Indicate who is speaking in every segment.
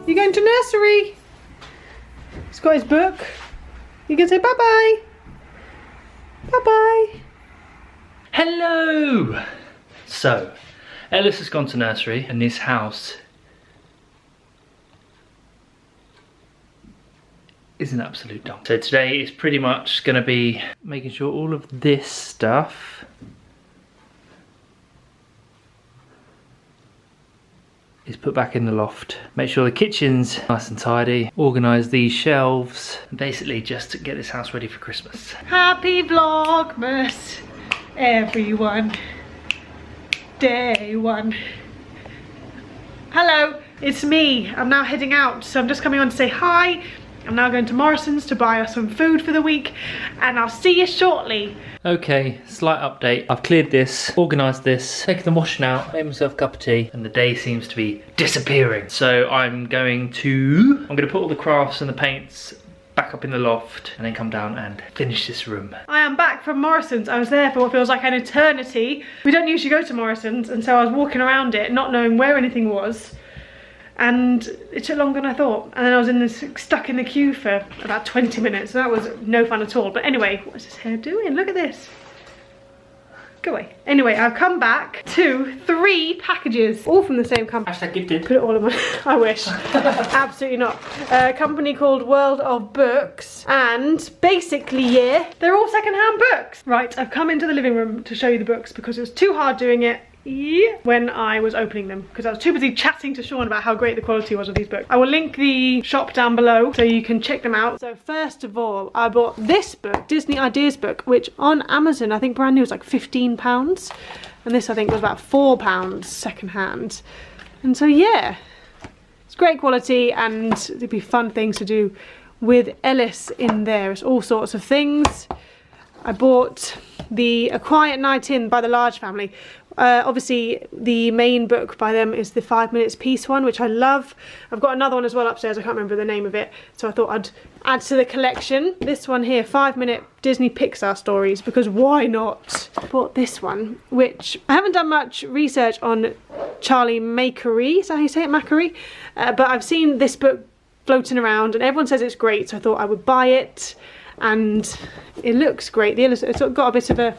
Speaker 1: You're going to nursery. He's got his book. You can say bye-bye. Bye-bye.
Speaker 2: Hello! So, Ellis has gone to nursery and this house is an absolute dump. So today is pretty much going to be making sure all of this stuff is put back in the loft. Make sure the kitchen's nice and tidy. Organise these shelves. Basically just to get this house ready for Christmas.
Speaker 1: Happy Vlogmas, everyone. Day one. Hello, it's me. I'm now heading out, so I'm just coming on to say hi. I'm now going to Morrison's to buy us some food for the week, and I'll see you shortly.
Speaker 2: Okay, slight update. I've cleared this, organised this, taken the washing out, made myself a cup of tea, and the day seems to be disappearing. So I'm going to put all the crafts and the paints back up in the loft and then come down and finish this room.
Speaker 1: I am back from Morrison's. I was there for what feels like an eternity. We don't usually go to Morrison's, and so I was walking around it not knowing where anything was. And it took longer than I thought, and then I was stuck in the queue for about 20 minutes, so that was no fun at all. But anyway, what's this hair doing? Look at this. Go away. Anyway, I've come back to 3 packages, all from the same company.
Speaker 2: Hashtag gifted.
Speaker 1: Put it all in my... I wish. Absolutely not. A company called World of Books, and basically, yeah, they're all second-hand books. Right, I've come into the living room to show you the books because it was too hard doing it when I was opening them, because I was too busy chatting to Sean about how great the quality was of these books. I will link the shop down below so you can check them out. So first of all, I bought this book, Disney Ideas book, which on Amazon I think brand new was like £15, and this I think was about £4 second hand. And so yeah, it's great quality, and it'd be fun things to do with Ellis in there. It's all sorts of things. I bought the A Quiet Night In by the Large Family. Obviously the main book by them is the 5 Minutes Peace one, which I love. I've got another one as well upstairs, I can't remember the name of it, so I thought I'd add to the collection. This one here, 5-minute Disney Pixar stories, because why not? I bought this one, which I haven't done much research on Charlie Makery, is that how you say it, Makery? But I've seen this book floating around and everyone says it's great, so I thought I would buy it, and it looks great. It's got a bit of a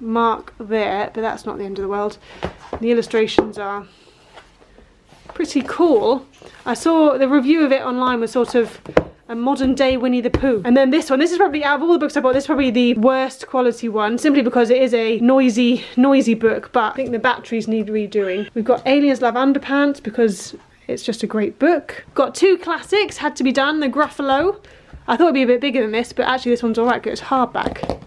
Speaker 1: mark there, but that's not the end of the world. The illustrations are pretty cool. I saw the review of it online was sort of a modern day Winnie the Pooh. And then this one, this is probably, out of all the books I bought, this is probably the worst quality one, simply because it is a noisy book, but I think the batteries need redoing. We've got Aliens Love Underpants because it's just a great book. Got 2 classics, had to be done. The Gruffalo. I thought it'd be a bit bigger than this, but actually this one's alright because it's hardback,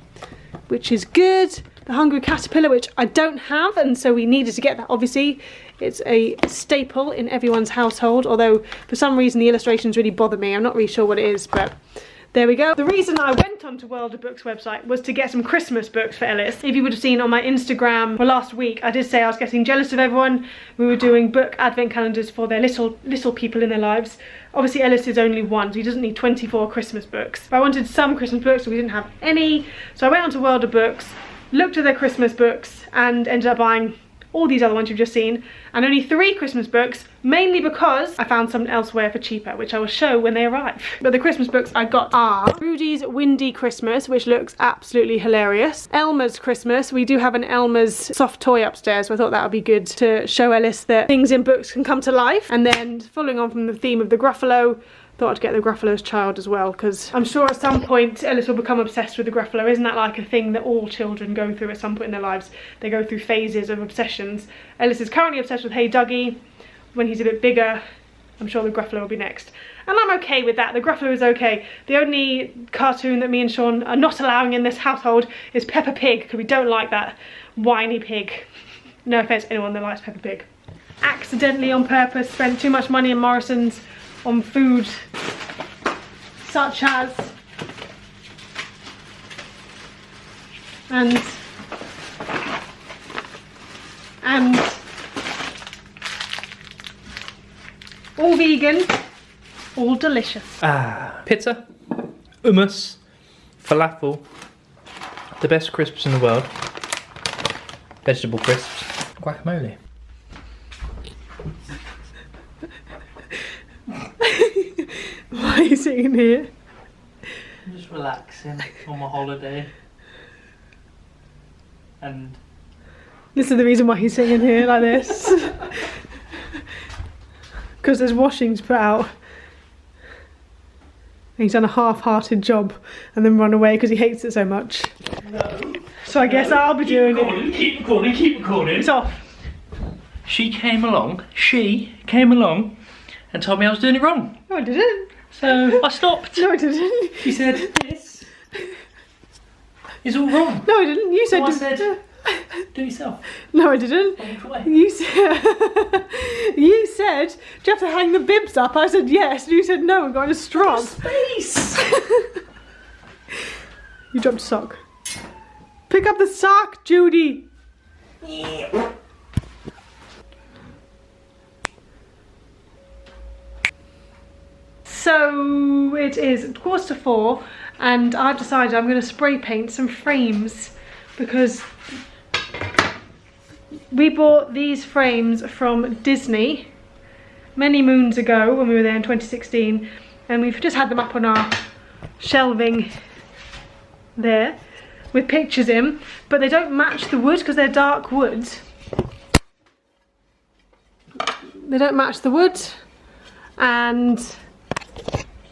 Speaker 1: which is good. The Hungry Caterpillar, which I don't have, and so we needed to get that. Obviously, it's a staple in everyone's household, although for some reason the illustrations really bother me. I'm not really sure what it is, but there we go. The reason I went onto World of Books website was to get some Christmas books for Ellis. If you would have seen on my Instagram for last week, I did say I was getting jealous of everyone. We were doing book advent calendars for their little people in their lives. Obviously Ellis is only 1, so he doesn't need 24 Christmas books. But I wanted some Christmas books, so we didn't have any. So I went onto World of Books, looked at their Christmas books, and ended up buying all these other ones you've just seen, and only 3 Christmas books, mainly because I found some elsewhere for cheaper, which I will show when they arrive. But the Christmas books I got are Rudy's Windy Christmas, which looks absolutely hilarious. Elmer's Christmas. We do have an Elmer's soft toy upstairs, so I thought that would be good to show Ellis that things in books can come to life. And then following on from the theme of the Gruffalo, thought I'd get the Gruffalo's child as well, because I'm sure at some point Ellis will become obsessed with the Gruffalo. Isn't that like a thing that all children go through at some point in their lives? They go through phases of obsessions. Ellis is currently obsessed with Hey Dougie. When he's a bit bigger, I'm sure the Gruffalo will be next. And I'm okay with that. The Gruffalo is okay. The only cartoon that me and Sean are not allowing in this household is Peppa Pig, because we don't like that whiny pig. No offense to anyone that likes Peppa Pig. Accidentally, on purpose, spent too much money in Morrison's on food, such as and all vegan, all delicious.
Speaker 2: Pizza, hummus, falafel, the best crisps in the world, vegetable crisps, guacamole.
Speaker 1: Why are you sitting here?
Speaker 2: I'm just relaxing on my holiday. And
Speaker 1: this is the reason why he's sitting here like this. Because there's washing to put out. And he's done a half-hearted job and then run away because he hates it so much.
Speaker 2: no.
Speaker 1: So I guess I'll be doing it.
Speaker 2: Keep recording, keep recording.
Speaker 1: It's off.
Speaker 2: She came along and told me I was doing it wrong.
Speaker 1: No, I didn't.
Speaker 2: So I stopped.
Speaker 1: No, I didn't.
Speaker 2: She said, this is all wrong.
Speaker 1: No, I didn't. You said.
Speaker 2: So I said, do it yourself.
Speaker 1: No, I didn't.
Speaker 2: Walk away.
Speaker 1: You said. You said, do you have to hang the bibs up? I said yes. And you said no and got in a strop.
Speaker 2: Space.
Speaker 1: You dropped a sock. Pick up the sock, Judy. So it is 3:45 and I've decided I'm going to spray paint some frames because we bought these frames from Disney many moons ago when we were there in 2016, and we've just had them up on our shelving there with pictures in, but they don't match the wood because they're dark wood. They don't match the wood, and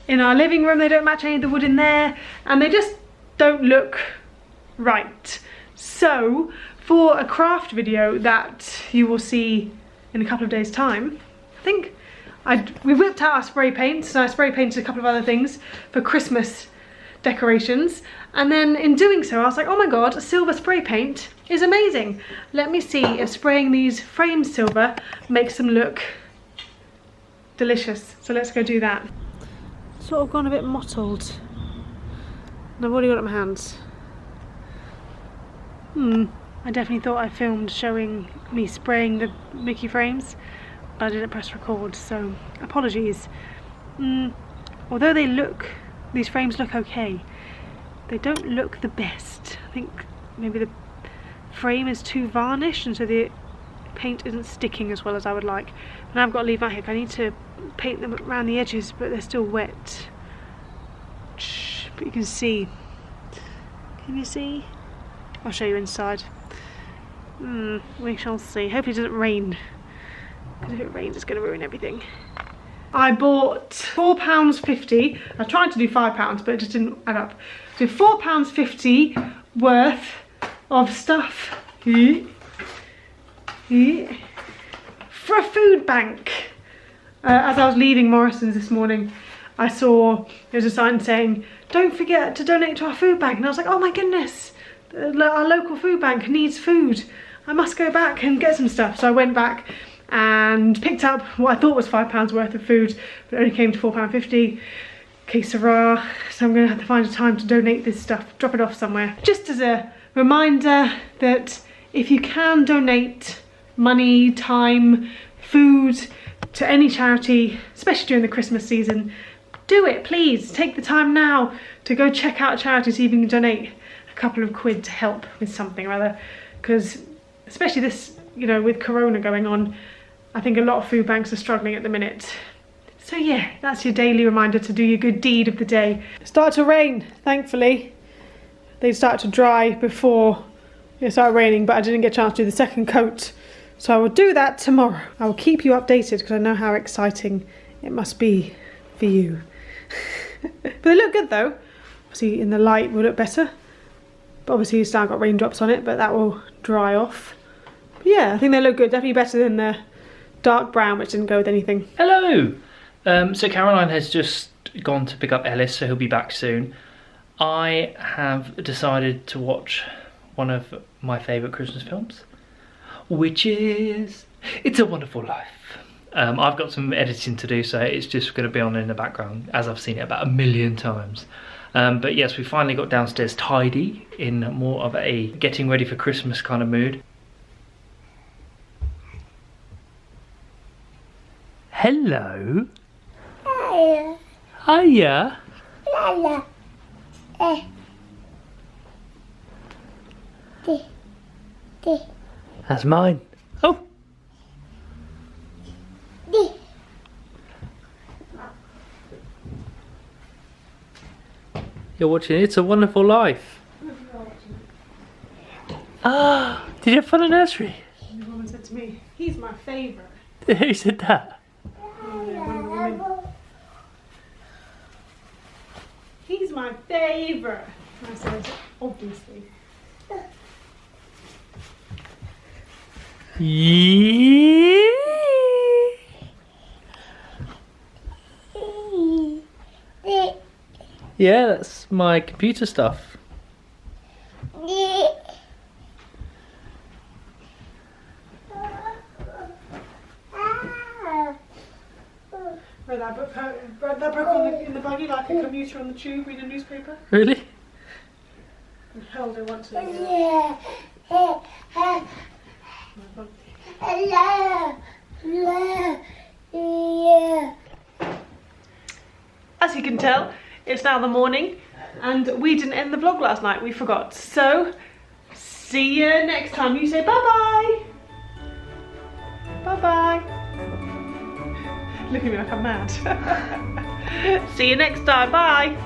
Speaker 1: in our living room they don't match any of the wood in there, and they just don't look right. So for a craft video that you will see in a couple of days time, I think we whipped out our spray paints, and I spray painted a couple of other things for Christmas decorations, and then in doing so I was like, oh my god, silver spray paint is amazing. Let me see if spraying these frames silver makes them look delicious. So let's go do that. Sort of gone a bit mottled, and I've already got it in my hands. I definitely thought I filmed showing me spraying the Mickey frames, but I didn't press record, so apologies. Although these frames look okay, they don't look the best. I think maybe the frame is too varnished and so the paint isn't sticking as well as I would like. And I've got to leave my hook. I need to paint them around the edges, but they're still wet. But you can see. Can you see? I'll show you inside. We shall see. Hopefully it doesn't rain, because if it rains it's going to ruin everything. I bought £4.50. I tried to do £5 but it just didn't add up. So £4.50 worth of stuff for a food bank. As I was leaving Morrison's this morning, I saw there was a sign saying, don't forget to donate to our food bank, and I was like, oh my goodness, our local food bank needs food. I must go back and get some stuff. So I went back and picked up what I thought was £5 worth of food, but it only came to £4.50. Que sera. So I'm going to have to find a time to donate this stuff, drop it off somewhere. Just as a reminder that if you can donate money, time, food to any charity, especially during the Christmas season, do it, please. Take the time now to go check out a charity, see if you can donate a couple of quid to help with something or other, because especially this, you know, with Corona going on, I think a lot of food banks are struggling at the minute. So yeah, that's your daily reminder to do your good deed of the day. It started to rain, thankfully. They started to dry before it started raining, but I didn't get a chance to do the second coat. So I will do that tomorrow. I will keep you updated because I know how exciting it must be for you. But they look good though. Obviously in the light will look better. But obviously it's now got raindrops on it, but that will dry off. But yeah, I think they look good. Definitely better than the dark brown, which didn't go with anything.
Speaker 2: Hello! So Caroline has just gone to pick up Ellis, so he'll be back soon. I have decided to watch one of my favourite Christmas films, which is It's a Wonderful Life. I've got some editing to do, so it's just going to be on in the background as I've seen it about 1,000,000 times. But yes, we finally got downstairs tidy in more of a getting ready for Christmas kind of mood. Hello.
Speaker 3: Hiya.
Speaker 2: Hiya.
Speaker 3: Lala.
Speaker 2: That's mine. Oh. You're watching It's a Wonderful Life. Ah, did you have fun at nursery?
Speaker 1: The woman said to me, he's my favourite.
Speaker 2: Who said that?
Speaker 1: He's my favourite. I said, obviously.
Speaker 2: Yeah, that's my computer stuff.
Speaker 1: Read that book in the buggy like a commuter on the tube reading a newspaper.
Speaker 2: Really?
Speaker 1: And held it once. As you can tell, it's now the morning and we didn't end the vlog last night, we forgot. So, see you next time. You say bye-bye. Bye-bye. Look at me like I'm mad. See you next time, bye.